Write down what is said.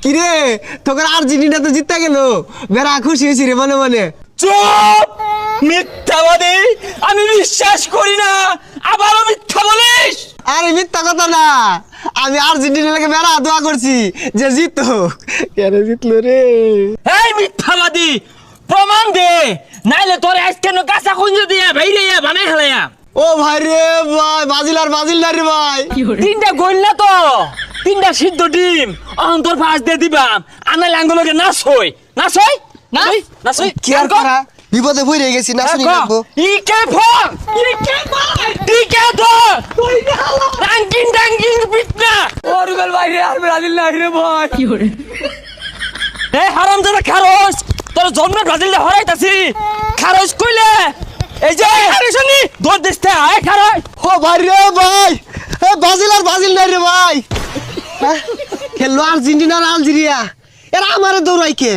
কিরে তোকে আর্জেন্টিনা তো জিততে গেল, বেড়া খুশি হয়েছি রে মনে মনে। চুপ, মিথ্যাবাদী, আমি বিশ্বাস করি না, আবারও মিথ্যা বলিস। আরে মিথ্যা কথা না, আমি আর্জেন্টিনাকে বেড়া দোয়া করছি যে জিতো। কেন জিতলো রে? এই মিথ্যাবাদী, প্রমাণ দে, নাইলে তোর আজকে কাঁচা কুঞ্জ দিয়ে ভাইরে বানাই হেলাইয়া। ও ভাই রে ভাই, বাজিল না রে ভাই। তিনটা গোল না তো, তিনটা সিদ্ধ ডিম অন্তর ফাঁস দিয়ে দিবাম। আনা লাঙ্গলকে নাচই নাচই নাচই কি আর করা, বিপদে পড়ে গেছি, না শুনি রাখবো। ইকে ফল ইকে মার ইকে ধর রাঙ্কিং পিটনা। ওরবেল বাইরে আর ব্রাজিল নাই রে ভাই। কি করে এ হারামজাদা খারস, তোর জন্ম ব্রাজিলে হরাইতাছি। খারস কইলে এই যে আরেশনি দৌড় দিতে আয় খারস। ও ভাই রে ভাই, বাজিল নাই রে ভাই। খেললো আর্জেন্টিনা আর আলজেরিয়া, এরা আমারে দৌড়াই কে?